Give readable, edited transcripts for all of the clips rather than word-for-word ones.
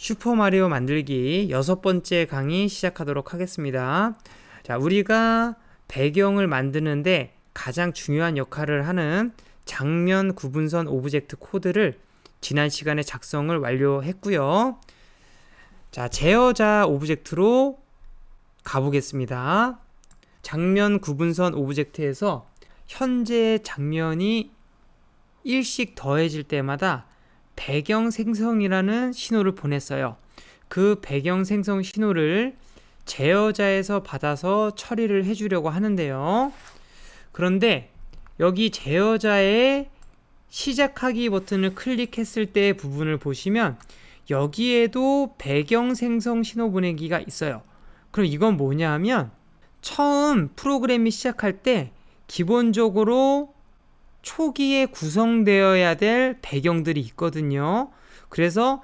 슈퍼마리오 만들기 6번째 강의 시작하도록 하겠습니다. 자, 우리가 배경을 만드는데 가장 중요한 역할을 하는 장면 구분선 오브젝트 코드를 지난 시간에 작성을 완료했고요. 자, 제어자 오브젝트로 가보겠습니다. 장면 구분선 오브젝트에서 현재 장면이 일씩 더해질 때마다 배경 생성이라는 신호를 보냈어요. 그 배경 생성 신호를 제어자에서 받아서 처리를 해주려고 하는데요. 그런데 여기 제어자의 시작하기 버튼을 클릭했을 때 부분을 보시면 여기에도 배경 생성 신호 보내기가 있어요. 그럼 이건 뭐냐 하면 처음 프로그램이 시작할 때 기본적으로 초기에 구성되어야 될 배경들이 있거든요. 그래서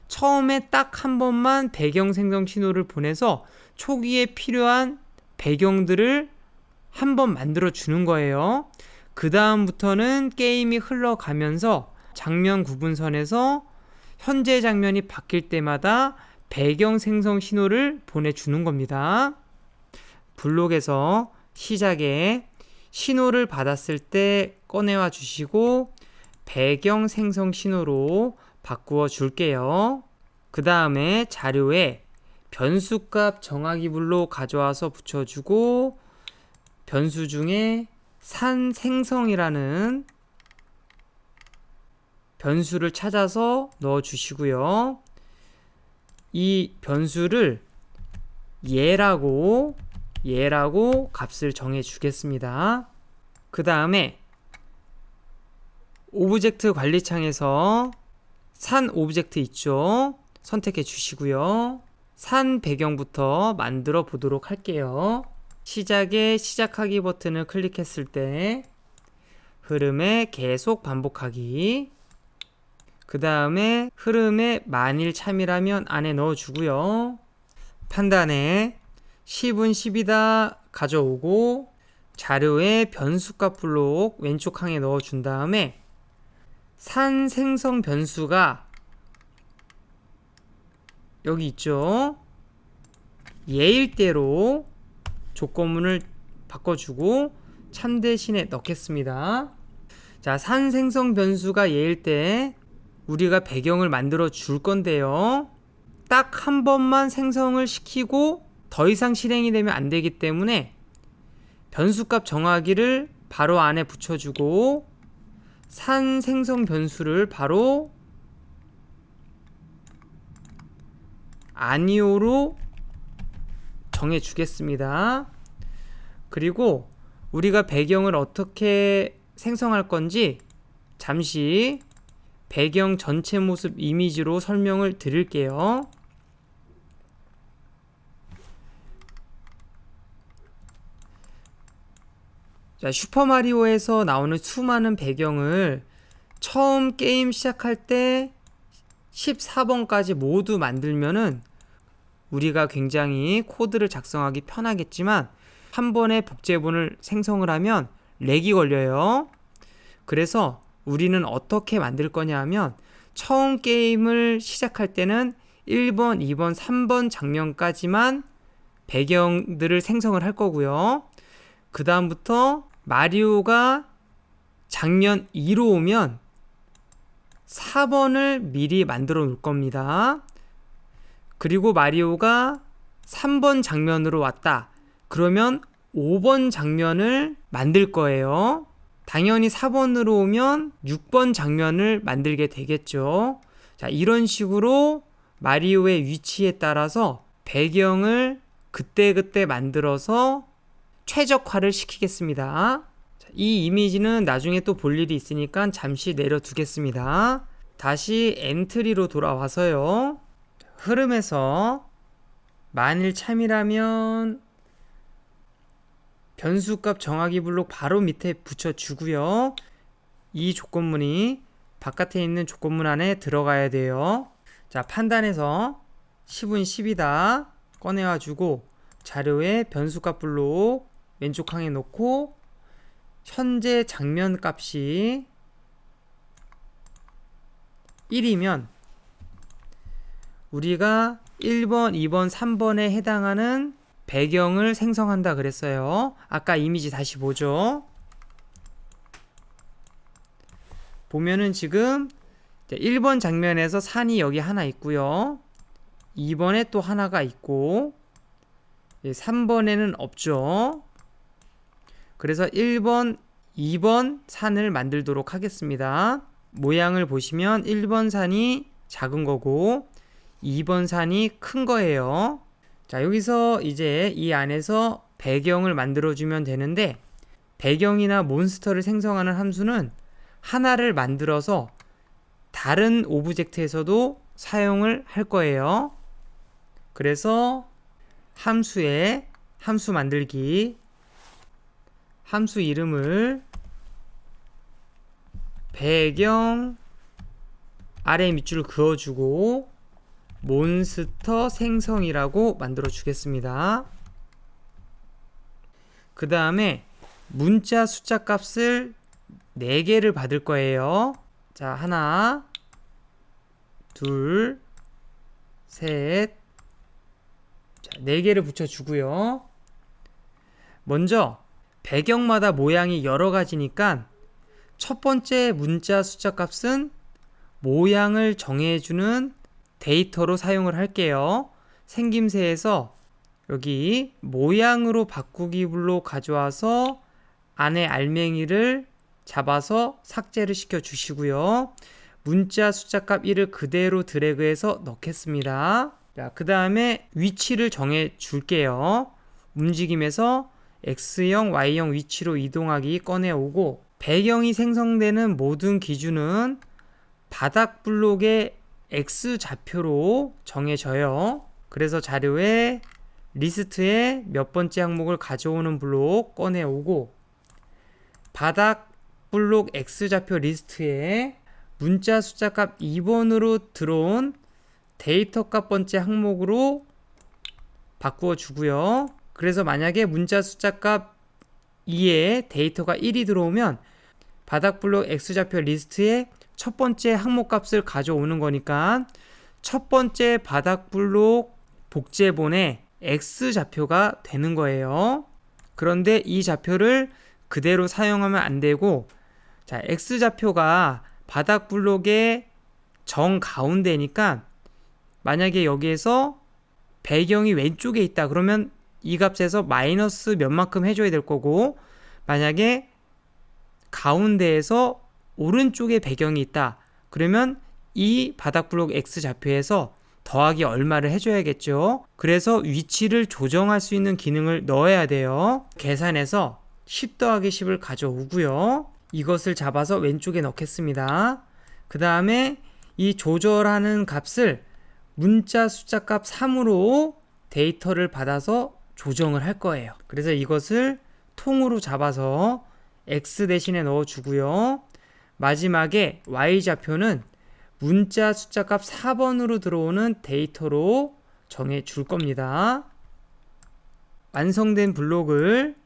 처음에 딱 한 번만 배경 생성 신호를 보내서 초기에 필요한 배경들을 한 번 만들어 주는 거예요. 그 다음부터는 게임이 흘러가면서 장면 구분선에서 현재 장면이 바뀔 때마다 배경 생성 신호를 보내주는 겁니다. 블록에서 시작에 신호를 받았을 때 꺼내와 주시고 배경 생성 신호로 바꾸어 줄게요. 그 다음에 자료에 변수값 정하기 블록 가져와서 붙여주고 변수 중에 산 생성이라는 변수를 찾아서 넣어 주시고요. 이 변수를 얘라고 값을 정해 주겠습니다. 그 다음에 오브젝트 관리창에서 산 오브젝트 있죠? 선택해 주시고요. 산 배경부터 만들어 보도록 할게요. 시작에 시작하기 버튼을 클릭했을 때 흐름에 계속 반복하기, 그 다음에 흐름에 만일 참이라면 안에 넣어 주고요. 판단에 10은 10이다 가져오고 자료에 변수값 블록 왼쪽 칸에 넣어 준 다음에 산 생성 변수가 여기 있죠. 얘일 대로 조건문을 바꿔주고 참 대신에 넣겠습니다. 자, 산 생성 변수가 얘일 때 우리가 배경을 만들어 줄 건데요. 딱 한 번만 생성을 시키고 더 이상 실행이 되면 안 되기 때문에 변수값 정하기를 바로 안에 붙여주고 산 생성 변수를 바로 아니오로 정해주겠습니다. 그리고 우리가 배경을 어떻게 생성할 건지 잠시 배경 전체 모습 이미지로 설명을 드릴게요. 자, 슈퍼마리오에서 나오는 수많은 배경을 처음 게임 시작할 때 14번까지 모두 만들면은 우리가 굉장히 코드를 작성하기 편하겠지만 한 번에 복제본을 생성을 하면 렉이 걸려요. 그래서 우리는 어떻게 만들 거냐 하면 처음 게임을 시작할 때는 1번, 2번, 3번 장면까지만 배경들을 생성을 할 거고요. 그 다음부터 마리오가 장면 2로 오면 4번을 미리 만들어 놓을 겁니다. 그리고 마리오가 3번 장면으로 왔다. 그러면 5번 장면을 만들 거예요. 당연히 4번으로 오면 6번 장면을 만들게 되겠죠. 자, 이런 식으로 마리오의 위치에 따라서 배경을 그때그때 만들어서 최적화를 시키겠습니다. 자, 이 이미지는 나중에 또 볼 일이 있으니까 잠시 내려두겠습니다. 다시 엔트리로 돌아와서요. 흐름에서 만일 참이라면 변수값 정하기 블록 바로 밑에 붙여주고요. 이 조건문이 바깥에 있는 조건문 안에 들어가야 돼요. 자, 판단해서 10은 10이다 꺼내와 주고 자료에 변수값 블록 왼쪽 칸에 놓고 현재 장면 값이 1이면 우리가 1번, 2번, 3번에 해당하는 배경을 생성한다 그랬어요. 아까 이미지 다시 보죠. 보면은 지금 1번 장면에서 산이 여기 하나 있고요. 2번에 또 하나가 있고 3번에는 없죠. 그래서 1번, 2번 산을 만들도록 하겠습니다. 모양을 보시면 1번 산이 작은 거고 2번 산이 큰 거예요. 자, 여기서 이제 이 안에서 배경을 만들어주면 되는데, 배경이나 몬스터를 생성하는 함수는 하나를 만들어서 다른 오브젝트에서도 사용을 할 거예요. 그래서 함수에 함수 만들기, 함수 이름을 배경 아래 밑줄을 그어주고 몬스터 생성이라고 만들어 주겠습니다. 그 다음에 문자 숫자 값을 4개를 받을 거예요. 자, 하나, 둘, 셋, 자, 4개를 붙여주고요. 먼저 배경마다 모양이 여러 가지니까 첫 번째 문자 숫자 값은 모양을 정해주는 데이터로 사용을 할게요. 생김새에서 여기 모양으로 바꾸기 블록 가져와서 안에 알맹이를 잡아서 삭제를 시켜 주시고요. 문자 숫자 값 1을 그대로 드래그해서 넣겠습니다. 자, 그 다음에 위치를 정해 줄게요. 움직임에서 X형, Y형 위치로 이동하기 꺼내오고, 배경이 생성되는 모든 기준은 바닥 블록의 X 좌표로 정해져요. 그래서 자료에 리스트에 몇 번째 항목을 가져오는 블록 꺼내오고, 바닥 블록 X 좌표 리스트에 문자 숫자 값 2번으로 들어온 데이터 값 번째 항목으로 바꾸어 주고요. 그래서 만약에 문자 숫자 값 2에 데이터가 1이 들어오면 바닥 블록 X 좌표 리스트에 첫 번째 항목 값을 가져오는 거니까 첫 번째 바닥 블록 복제본에 X 좌표가 되는 거예요. 그런데 이 좌표를 그대로 사용하면 안 되고, 자, X 좌표가 바닥 블록의 정 가운데니까 만약에 여기에서 배경이 왼쪽에 있다 그러면 이 값에서 마이너스 몇만큼 해줘야 될 거고, 만약에 가운데에서 오른쪽에 배경이 있다 그러면 이 바닥 블록 X 좌표에서 더하기 얼마를 해줘야겠죠. 그래서 위치를 조정할 수 있는 기능을 넣어야 돼요. 계산해서 10 더하기 10을 가져오고요. 이것을 잡아서 왼쪽에 넣겠습니다. 그 다음에 이 조절하는 값을 문자 숫자 값 3으로 데이터를 받아서 조정을 할 거예요. 그래서 이것을 통으로 잡아서 X 대신에 넣어주고요. 마지막에 Y좌표는 문자 숫자 값 4번으로 들어오는 데이터로 정해 줄 겁니다. 완성된 블록을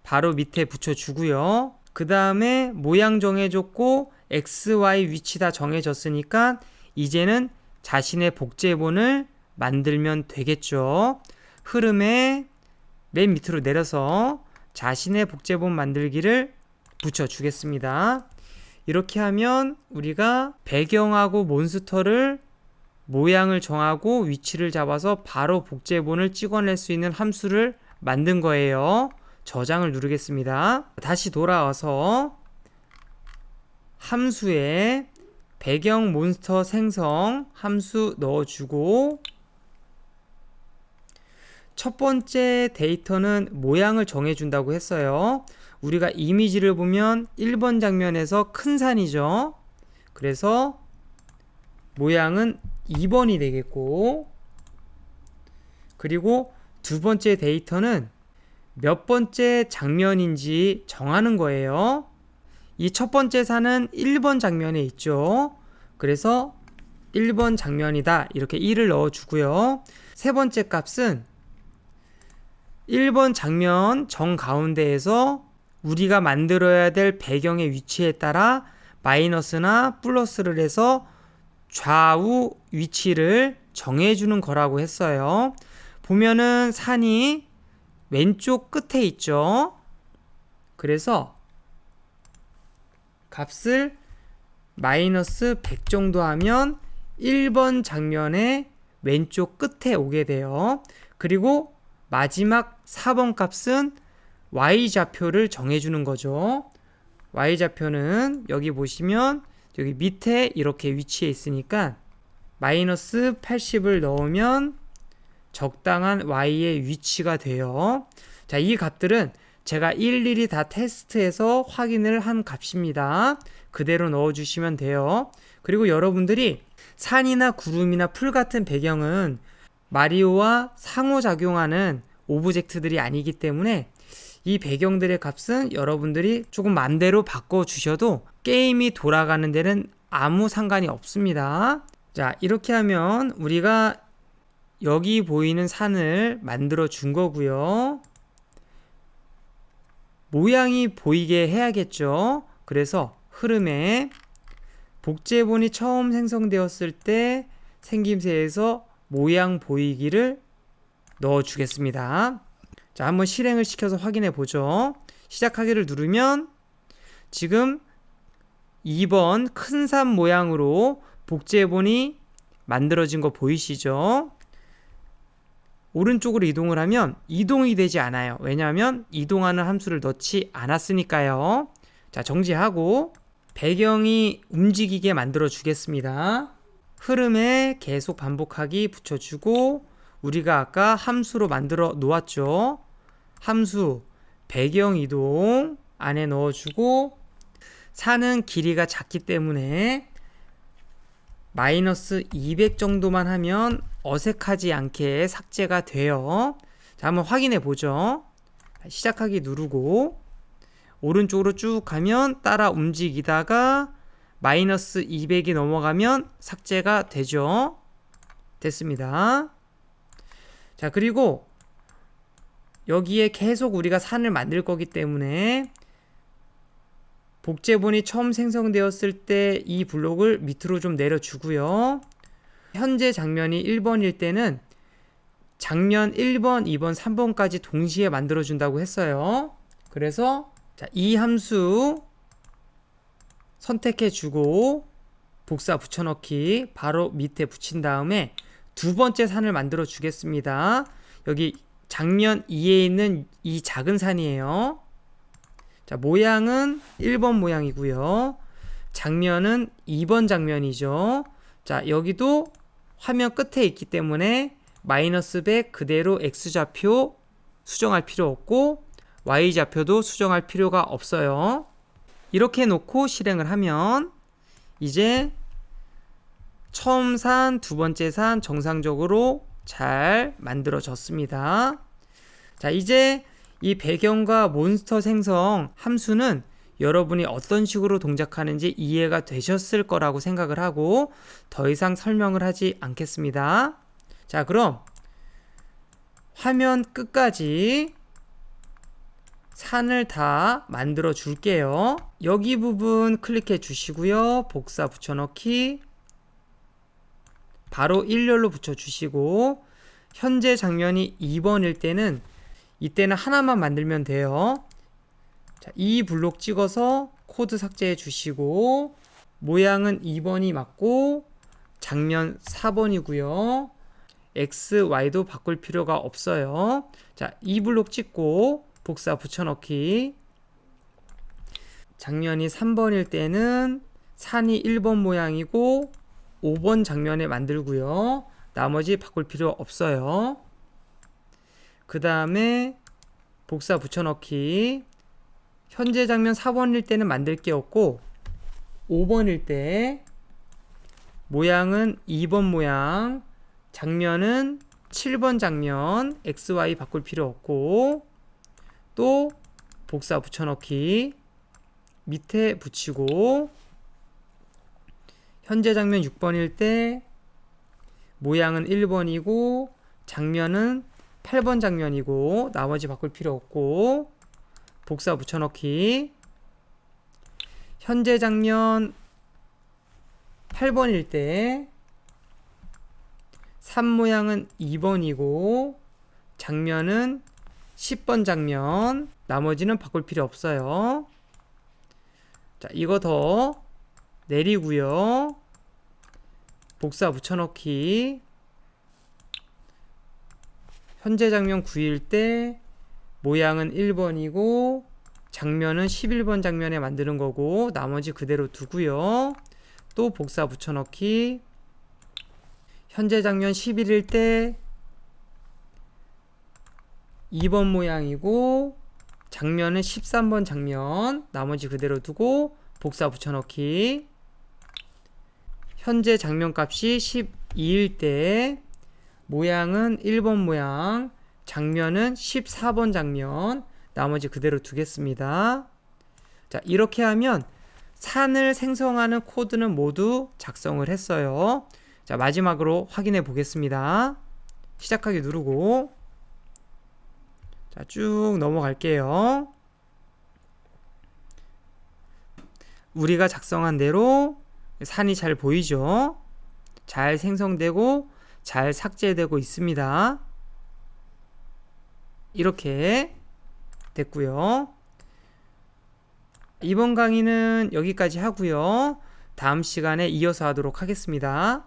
바로 밑에 붙여주고요. 그 다음에 모양 정해줬고 X, Y 위치 다 정해졌으니까 이제는 자신의 복제본을 만들면 되겠죠. 흐름에 맨 밑으로 내려서 자신의 복제본 만들기를 붙여주겠습니다. 이렇게 하면 우리가 배경하고 몬스터를 모양을 정하고 위치를 잡아서 바로 복제본을 찍어낼 수 있는 함수를 만든 거예요. 저장을 누르겠습니다. 다시 돌아와서 함수에 배경 몬스터 생성 함수 넣어주고, 첫 번째 데이터는 모양을 정해준다고 했어요. 우리가 이미지를 보면 1번 장면에서 큰 산이죠. 그래서 모양은 2번이 되겠고, 그리고 두 번째 데이터는 몇 번째 장면인지 정하는 거예요. 이 첫 번째 산은 1번 장면에 있죠. 그래서 1번 장면이다 이렇게 1을 넣어주고요. 세 번째 값은 1번 장면 정가운데에서 우리가 만들어야 될 배경의 위치에 따라 마이너스나 플러스를 해서 좌우 위치를 정해주는 거라고 했어요. 보면은 산이 왼쪽 끝에 있죠. 그래서 값을 마이너스 100 정도 하면 1번 장면의 왼쪽 끝에 오게 돼요. 그리고 마지막 4번 값은 y좌표를 정해주는 거죠. y좌표는 여기 보시면 여기 밑에 이렇게 위치해 있으니까 마이너스 80을 넣으면 적당한 y의 위치가 돼요. 자, 이 값들은 제가 일일이 다 테스트해서 확인을 한 값입니다. 그대로 넣어주시면 돼요. 그리고 여러분들이 산이나 구름이나 풀 같은 배경은 마리오와 상호작용하는 오브젝트들이 아니기 때문에 이 배경들의 값은 여러분들이 조금 맘대로 바꿔주셔도 게임이 돌아가는 데는 아무 상관이 없습니다. 자, 이렇게 하면 우리가 여기 보이는 산을 만들어 준 거고요. 모양이 보이게 해야겠죠. 그래서 흐름에 복제본이 처음 생성되었을 때 생김새에서 모양 보이기를 넣어 주겠습니다. 자, 한번 실행을 시켜서 확인해 보죠. 시작하기를 누르면 지금 2번 큰 산 모양으로 복제본이 만들어진 거 보이시죠? 오른쪽으로 이동을 하면 이동이 되지 않아요. 왜냐하면 이동하는 함수를 넣지 않았으니까요. 자, 정지하고 배경이 움직이게 만들어 주겠습니다. 흐름에 계속 반복하기 붙여주고 우리가 아까 함수로 만들어 놓았죠. 함수 배경 이동 안에 넣어주고 산은 길이가 작기 때문에 마이너스 200 정도만 하면 어색하지 않게 삭제가 돼요. 자, 한번 확인해 보죠. 시작하기 누르고 오른쪽으로 쭉 가면 따라 움직이다가 마이너스 200이 넘어가면 삭제가 되죠. 됐습니다. 자, 그리고 여기에 계속 우리가 산을 만들 거기 때문에 복제본이 처음 생성되었을 때 이 블록을 밑으로 좀 내려주고요. 현재 장면이 1번일 때는 장면 1번, 2번, 3번까지 동시에 만들어준다고 했어요. 그래서 자, 이 함수 선택해주고 복사 붙여넣기 바로 밑에 붙인 다음에 두 번째 산을 만들어 주겠습니다. 여기 장면 2에 있는 이 작은 산이에요. 자, 모양은 1번 모양이고요. 장면은 2번 장면이죠. 자, 여기도 화면 끝에 있기 때문에 마이너스 100 그대로 X좌표 수정할 필요 없고 Y좌표도 수정할 필요가 없어요. 이렇게 놓고 실행을 하면 이제 처음 산, 두 번째 산 정상적으로 잘 만들어졌습니다. 자, 이제 이 배경과 몬스터 생성 함수는 여러분이 어떤 식으로 동작하는지 이해가 되셨을 거라고 생각을 하고 더 이상 설명을 하지 않겠습니다. 자, 그럼 화면 끝까지 산을 다 만들어 줄게요. 여기 부분 클릭해 주시고요. 복사 붙여넣기 바로 일렬로 붙여 주시고 현재 장면이 2번일 때는 이때는 하나만 만들면 돼요. 자, 이 블록 찍어서 코드 삭제해 주시고 모양은 2번이 맞고 장면 4번이고요. X, Y도 바꿀 필요가 없어요. 자, 이 블록 찍고 복사 붙여넣기 장면이 3번일 때는 산이 1번 모양이고 5번 장면에 만들고요. 나머지 바꿀 필요 없어요. 그 다음에 복사 붙여넣기 현재 장면 4번일 때는 만들 게 없고 5번일 때 모양은 2번 모양 장면은 7번 장면 XY 바꿀 필요 없고 또 복사 붙여넣기 밑에 붙이고 현재 장면 6번일 때 모양은 1번이고 장면은 8번 장면이고 나머지 바꿀 필요 없고 복사 붙여넣기 현재 장면 8번일 때 산 모양은 2번이고 장면은 10번 장면, 나머지는 바꿀 필요 없어요. 자, 이거 더 내리고요. 복사 붙여넣기. 현재 장면 9일 때 모양은 1번이고 장면은 11번 장면에 만드는 거고 나머지 그대로 두고요. 또 복사 붙여넣기. 현재 장면 11일 때 2번 모양이고 장면은 13번 장면, 나머지 그대로 두고 복사 붙여넣기. 현재 장면 값이 12일 때 모양은 1번 모양, 장면은 14번 장면, 나머지 그대로 두겠습니다. 자, 이렇게 하면 산을 생성하는 코드는 모두 작성을 했어요. 자, 마지막으로 확인해 보겠습니다. 시작하기 누르고 자, 쭉 넘어갈게요. 우리가 작성한 대로 산이 잘 보이죠? 잘 생성되고 잘 삭제되고 있습니다. 이렇게 됐고요. 이번 강의는 여기까지 하고요. 다음 시간에 이어서 하도록 하겠습니다.